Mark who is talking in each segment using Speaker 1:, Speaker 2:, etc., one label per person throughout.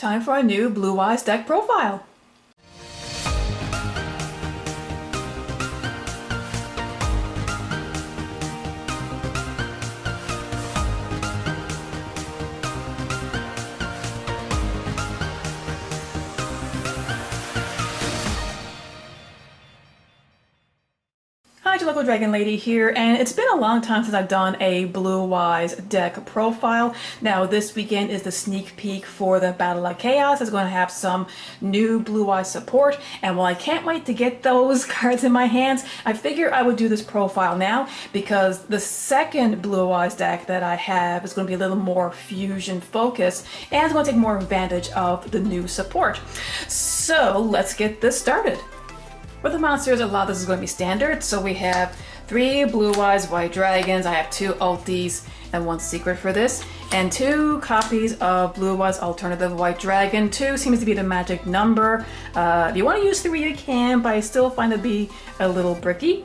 Speaker 1: Time for a new Blue Eyes deck profile. Hi, your local Dragon Lady here, and it's been a long time since I've done a Blue Eyes deck profile. Now, this weekend is the sneak peek for the Battle of Chaos. It's going to have some new Blue Eyes support, and while I can't wait to get those cards in my hands, I figure I would do this profile now because the second Blue Eyes deck that I have is going to be a little more fusion focused, and it's going to take more advantage of the new support. So let's get this started. For the monsters, a lot of this is going to be standard. So we have 3 Blue Eyes White Dragons. I have 2 ultis and 1 secret for this, and 2 copies of Blue Eyes Alternative White Dragon. 2 seems to be the magic number. If you want to use 3, you can, but I still find it to be a little bricky.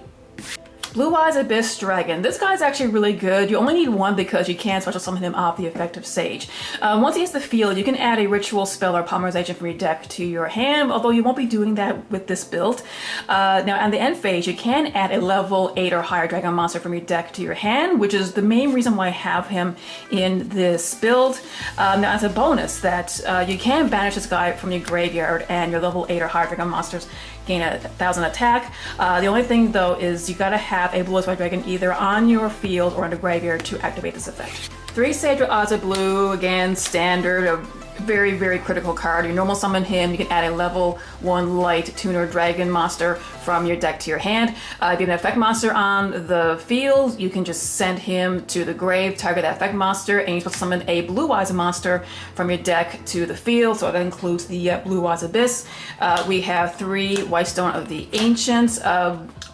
Speaker 1: Blue Eyes Abyss Dragon. This guy's actually really good. You only need 1 because you can special summon him off the effect of Sage. Once he hits the field, you can add a ritual spell or polymerization from your deck to your hand, although you won't be doing that with this build. Now, on the end phase, you can add a level 8 or higher dragon monster from your deck to your hand, which is the main reason why I have him in this build. Now, as a bonus, that you can banish this guy from your graveyard, and your level 8 or higher dragon monsters gain 1,000 attack. The only thing though is you gotta have a Blue Eyes White Dragon either on your field or in the graveyard to activate this effect. 3 Sage with odds of blue, again standard, a very, very critical card. You normal summon him, you can add a level 1 light tuner dragon monster from your deck to your hand. If you have an effect monster on the field, you can just send him to the grave, target that effect monster, and you're supposed to summon a Blue Eyes monster from your deck to the field, so that includes the Blue Eyes Abyss. We have 3 Whitestone of the Ancients,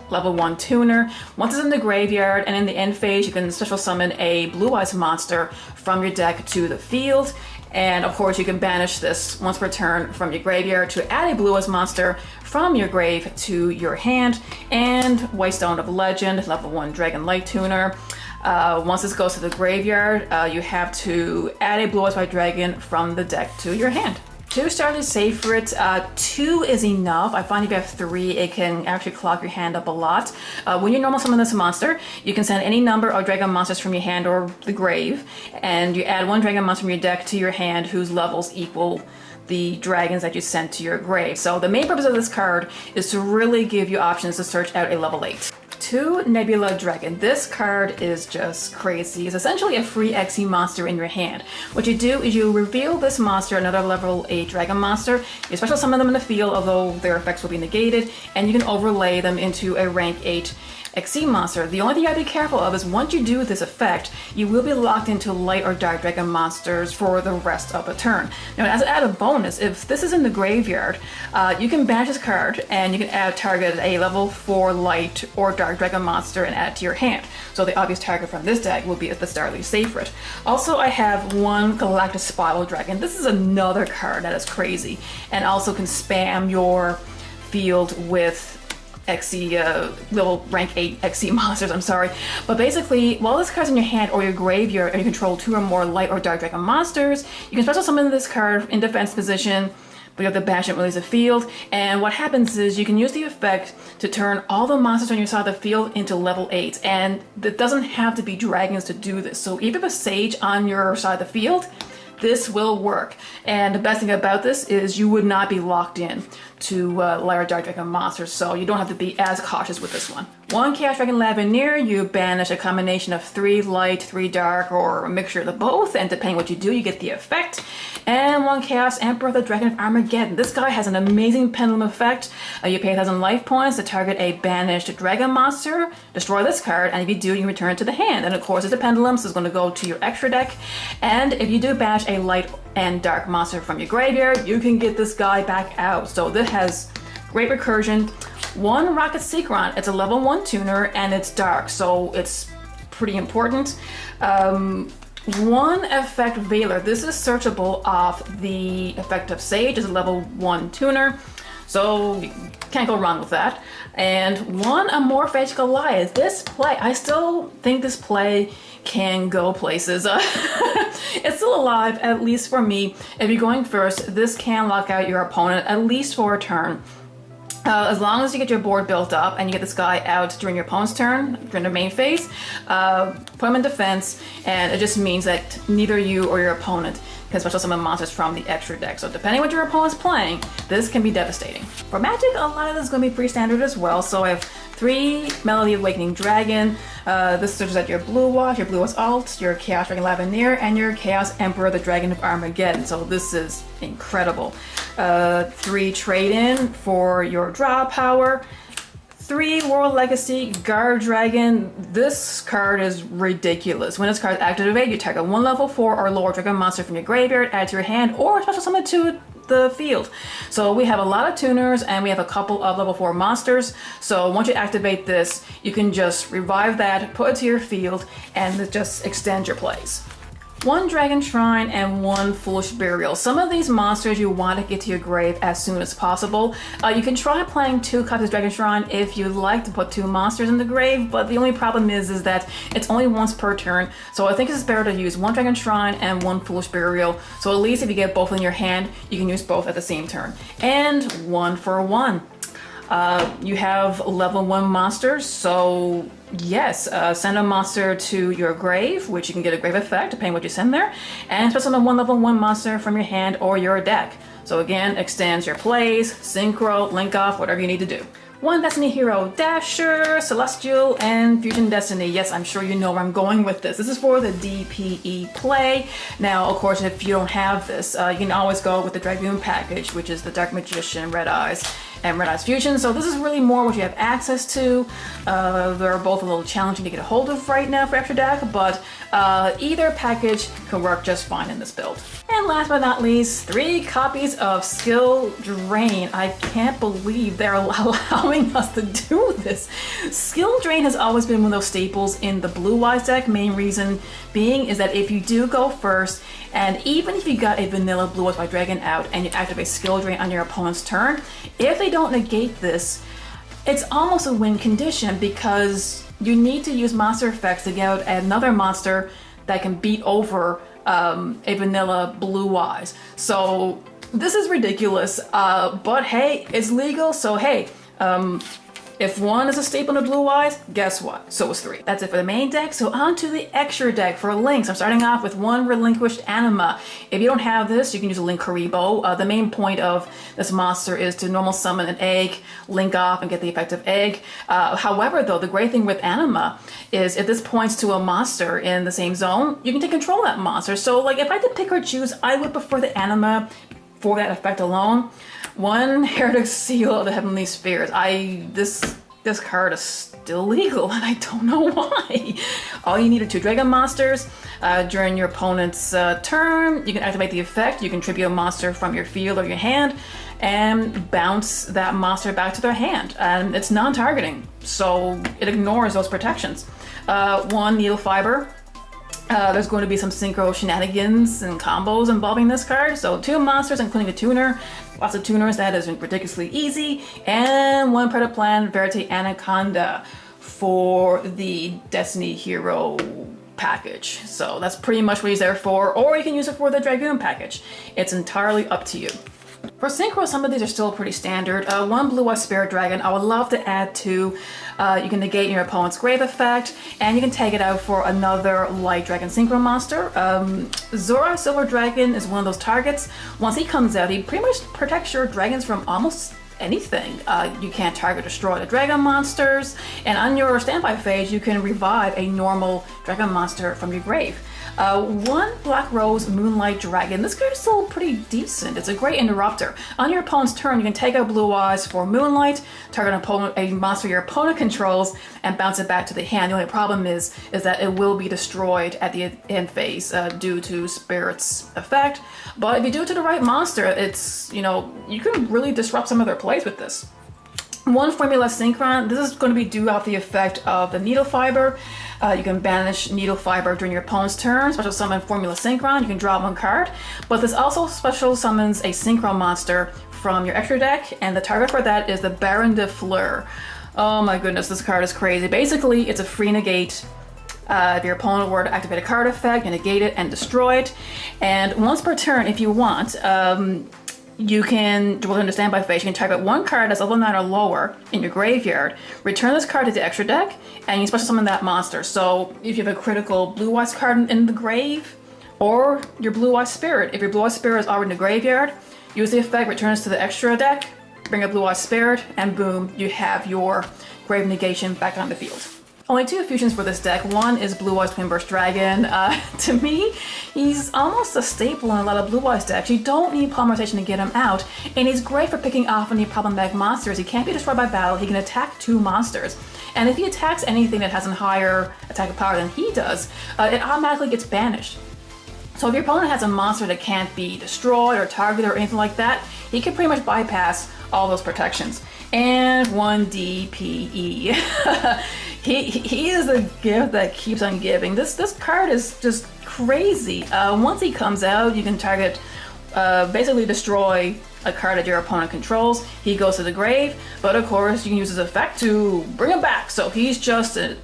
Speaker 1: level 1 tuner. Once it's in the graveyard and in the end phase, you can special summon a Blue Eyes monster from your deck to the field. And of course, you can banish this once per turn from your graveyard to add a Blue Eyes monster from your grave to your hand. And Whitestone of Legend, level 1 Dragon Light Tuner. Once this goes to the graveyard, you have to add a Blue Eyes White Dragon from the deck to your hand. 2 starters safe for it. 2 is enough. I find if you have 3, it can actually clog your hand up a lot. When you normal summon this monster, you can send any number of dragon monsters from your hand or the grave, and you add 1 dragon monster from your deck to your hand whose levels equal the dragons that you sent to your grave. So the main purpose of this card is to really give you options to search out a level 8. 2 Nebula Dragon. This card is just crazy. It's essentially a free XE monster in your hand. What you do is you reveal this monster, another level 8 dragon monster. You special summon them in the field, although their effects will be negated, and you can overlay them into a rank 8 XE monster. The only thing you gotta be careful of is once you do this effect, you will be locked into light or dark dragon monsters for the rest of the turn. Now, as an added bonus, if this is in the graveyard, you can banish this card and you can target a level 4 light or dark dragon monster and add it to your hand. So the obvious target from this deck will be the Starly Sacred. Also, I have 1 Galactic Spiral Dragon. This is another card that is crazy and also can spam your field with XE, little rank 8 XE monsters, I'm sorry. But basically, while this card's in your hand or your graveyard and you control 2 or more light or dark dragon monsters, you can special summon this card in defense position, but you have to banish it and release the field. And what happens is you can use the effect to turn all the monsters on your side of the field into level 8. And it doesn't have to be dragons to do this. So even if a Sage on your side of the field, this will work. And the best thing about this is you would not be locked in to light or dark dragon monsters, so you don't have to be as cautious with this one. 1 Chaos Dragon Lavineer, you banish a combination of 3 light, 3 dark, or a mixture of the both, and depending what you do, you get the effect. And 1 Chaos Emperor, the Dragon of Armageddon. This guy has an amazing pendulum effect. You pay 1,000 life points to target a banished dragon monster, destroy this card, and if you do, you return it to the hand. And of course, it's a pendulum, so it's going to go to your extra deck. And if you do banish a light and dark monster from your graveyard, you can get this guy back out. So this has great recursion. 1 Rocket Seacron, it's a level 1 tuner and it's dark, so it's pretty important. 1 Effect Veiler, this is searchable off the effect of Sage, it's a level 1 tuner. So can't go wrong with that. And one Amorphic Goliath. This play, I still think this play can go places. It's still alive, at least for me. If you're going first, this can lock out your opponent at least for a turn. As long as you get your board built up and you get this guy out during your opponent's turn, during the main phase, put him in defense, and it just means that neither you or your opponent can special summon monsters from the extra deck. So depending on what your opponent's playing, this can be devastating. For Magic, a lot of this is going to be pretty standard as well. So I have 3 Melody Awakening Dragon. This searches at your Blue Watch, your Blue Watch Alt, your Chaos Dragon Lavenir, and your Chaos Emperor, the Dragon of Armageddon. So this is incredible. 3 Trade-In for your draw power. 3 World Legacy Guard Dragon. This card is ridiculous. When this card is activated, you target 1 level 4 or lower dragon monster from your graveyard, add to your hand, or special summon to the field. So we have a lot of tuners and we have a couple of level 4 monsters. So once you activate this, you can just revive that, put it to your field, and just extend your plays. 1 Dragon Shrine and 1 Foolish Burial. Some of these monsters you want to get to your grave as soon as possible. You can try playing 2 copies of Dragon Shrine if you like to put 2 monsters in the grave, but the only problem is that it's only once per turn. So I think it's better to use 1 Dragon Shrine and 1 Foolish Burial. So at least if you get both in your hand, you can use both at the same turn. And 1 for 1. You have level 1 monsters, so yes, send a monster to your grave, which you can get a grave effect depending on what you send there, and special summon 1 level 1 monster from your hand or your deck. So again, extends your plays, synchro, link off, whatever you need to do. 1 Destiny Hero Dasher, Celestial, and Fusion Destiny. Yes, I'm sure you know where I'm going with this. This is for the DPE play. Now, of course, if you don't have this, you can always go with the Dragoon package, which is the Dark Magician, Red Eyes, and Red Eyes Fusion. So this is really more what you have access to. They're both a little challenging to get a hold of right now for extra deck, but either package can work just fine in this build. And last but not least, 3 copies of Skill Drain. I can't believe they're allowing us to do this. Skill Drain has always been one of those staples in the Blue Wise deck. Main reason being is that if you do go first, and even if you got a vanilla Blue Eyes White Dragon out and you activate Skill Drain on your opponent's turn, if they don't negate this, it's almost a win condition because you need to use monster effects to get out another monster that can beat over a vanilla Blue Eyes. So this is ridiculous, but hey, it's legal, so hey, if 1 is a staple in the Blue Eyes, guess what? So is 3. That's it for the main deck. So on to the extra deck for links. I'm starting off with 1 Relinquished Anima. If you don't have this, you can use a Link Karibo. The main point of this monster is to normal summon an egg, link off, and get the effective egg. However, though, the great thing with Anima is if this points to a monster in the same zone, you can take control of that monster. So like if I had to pick or choose, I would prefer the Anima for that effect alone. 1 Heretic Seal of the Heavenly Spheres. This card is still legal and I don't know why. All you need are 2 dragon monsters. During your opponent's turn, you can activate the effect. You can tribute a monster from your field or your hand and bounce that monster back to their hand. And it's non-targeting, so it ignores those protections. 1 Needle Fiber. There's going to be some synchro shenanigans and combos involving this card. So 2 monsters, including a tuner. Lots of tuners, that is ridiculously easy. And 1 Predaplan Verite Anaconda for the Destiny Hero package. So that's pretty much what he's there for. Or you can use it for the Dragoon package. It's entirely up to you. For synchro, some of these are still pretty standard. 1 Blue Eyes Spirit Dragon. I would love to add 2. You can negate your opponent's grave effect, and you can take it out for another light dragon synchro monster. Zora Silver Dragon is one of those targets. Once he comes out, he pretty much protects your dragons from almost anything. You can't target or destroy the dragon monsters, and on your standby phase, you can revive a normal dragon monster from your grave. 1 Black Rose Moonlight Dragon. This card is still pretty decent. It's a great interrupter. On your opponent's turn, you can take out Blue Eyes for Moonlight, target a monster your opponent controls, and bounce it back to the hand. The only problem is that it will be destroyed at the end phase due to Spirit's effect. But if you do it to the right monster, it's, you can really disrupt some of their plays with this. 1 Formula Synchron. This is going to be due off the effect of the Needle Fiber. You can banish Needle Fiber during your opponent's turn, special summon Formula Synchron, you can draw one card, but this also special summons a Synchro monster from your extra deck, and the target for that is the Baron de Fleur. Oh my goodness, this card is crazy. Basically, it's a free negate. If your opponent were to activate a card effect, you negate it and destroy it. And once per turn, if you want, you can, during the standby phase, you can target one card that's level 9 or lower in your graveyard, return this card to the extra deck, and you special summon that monster. So if you have a critical Blue-Eyes card in the grave, or your Blue-Eyes Spirit. If your Blue-Eyes Spirit is already in the graveyard, use the effect, return this to the extra deck, bring a Blue-Eyes Spirit, and boom, you have your Grave Negation back on the field. Only 2 fusions for this deck. One is Blue-Eyes Twin Burst Dragon. To me, he's almost a staple in a lot of Blue-Eyes decks. You don't need polymerization to get him out, and he's great for picking off any problematic monsters. He can't be destroyed by battle, he can attack 2 monsters. And if he attacks anything that has a higher attack power than he does, it automatically gets banished. So if your opponent has a monster that can't be destroyed or targeted or anything like that, he can pretty much bypass all those protections. And 1 DPE. He is the gift that keeps on giving. This card is just crazy. Once he comes out, you can target, basically destroy a card that your opponent controls. He goes to the grave, but of course you can use his effect to bring him back. So he's just an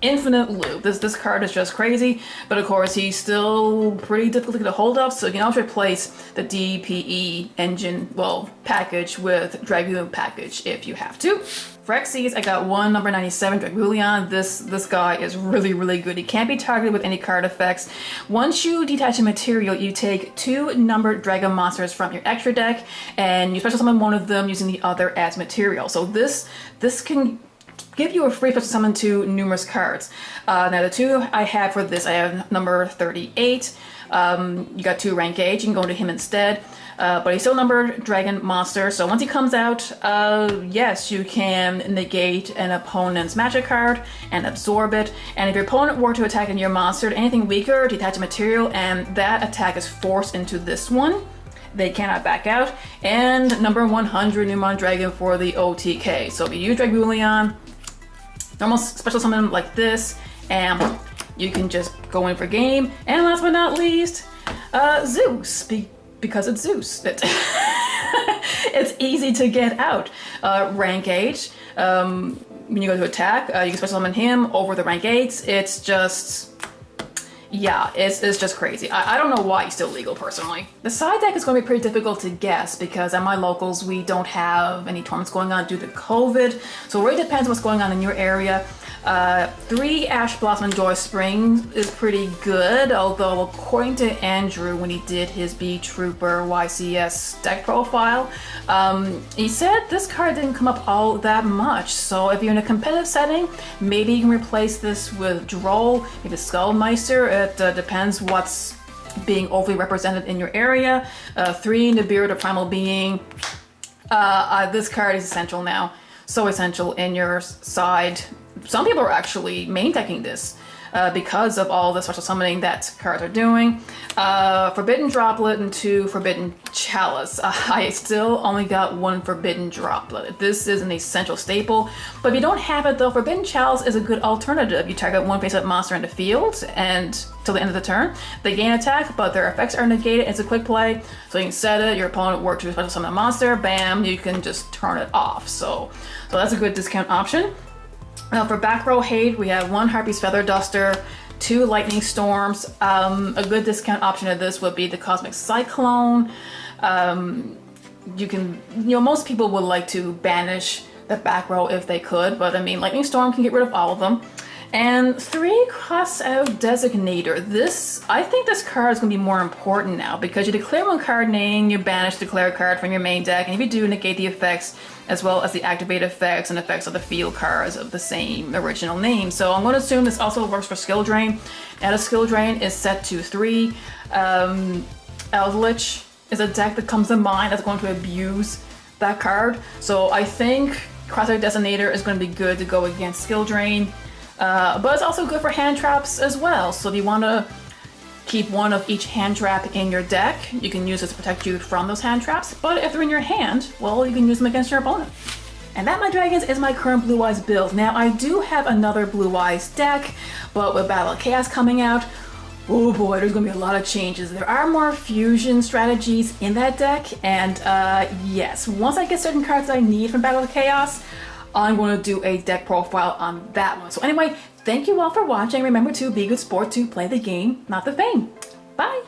Speaker 1: infinite loop. This card is just crazy, but of course he's still pretty difficult to hold up, so you can also replace the DPE engine, well, package with Dragoon package if you have to. For Xyz, I got one number 97 Dragoulion. This guy is really good. He can't be targeted with any card effects. Once you detach a material, you take 2 numbered dragon monsters from your extra deck, and you special summon one of them using the other as material. So this can give you a free special summon to numerous cards. Now the 2 I have for this, I have number 38. You got 2 rank H, you can go into him instead. But he's still numbered dragon monster, so once he comes out, yes, you can negate an opponent's magic card and absorb it. And if your opponent were to attack in your monster, anything weaker, detach a material, and that attack is forced into this one, they cannot back out. And number 100 Numon Dragon for the OTK. So if you use Dragoulion, normal special summon like this, and you can just go in for game. And last but not least, Zeus, because it's Zeus. It's easy to get out. Rank 8, when you go to attack, you can special summon him over the rank 8s. It's just, yeah, it's just crazy. I don't know why he's still legal, personally. The side deck is going to be pretty difficult to guess because at my locals we don't have any tournaments going on due to COVID, so it really depends what's going on in your area. 3 Ash Blossom and Joy Spring is pretty good, although according to Andrew when he did his B Trooper YCS deck profile, he said this card didn't come up all that much. So if you're in a competitive setting, maybe you can replace this with Droll, maybe Skullmeister. It depends what's being overly represented in your area. 3 Nibiru the Primal Being. This card is essential now. So essential in your side. Some people are actually main decking this because of all the special summoning that cards are doing. Forbidden Droplet and 2 Forbidden Chalice. I still only got 1 Forbidden Droplet. This is an essential staple, but if you don't have it though, Forbidden Chalice is a good alternative. You target 1 face-up monster in the field and till the end of the turn, they gain attack, but their effects are negated. It's a quick play, so you can set it, your opponent were to special summon a monster, bam, you can just turn it off. So that's a good discount option. For back row hate, we have 1 Harpy's Feather Duster, 2 Lightning Storms. A good discount option of this would be the Cosmic Cyclone. You can, most people would like to banish the back row if they could, but I mean, Lightning Storm can get rid of all of them. And 3 Crossout Designator. I think this card is going to be more important now because you declare 1 card name, you banish declare a card from your main deck, and if you do, negate the effects as well as the activate effects and effects of the field cards of the same original name. So I'm going to assume this also works for Skill Drain. And a Skill Drain is set to 3. Eldritch is a deck that comes to mind that's going to abuse that card. So I think Crossout Designator is going to be good to go against Skill Drain. But it's also good for hand traps as well. So if you want to keep 1 of each hand trap in your deck, you can use it to protect you from those hand traps. But if they're in your hand, well, you can use them against your opponent. And that, my dragons, is my current Blue Eyes build. Now, I do have another Blue Eyes deck, but with Battle of Chaos coming out, oh boy, there's gonna be a lot of changes. There are more fusion strategies in that deck, and yes, once I get certain cards that I need from Battle of Chaos, I'm gonna do a deck profile on that one. So anyway, thank you all for watching. Remember to be a good sport, to play the game, not the fame. Bye!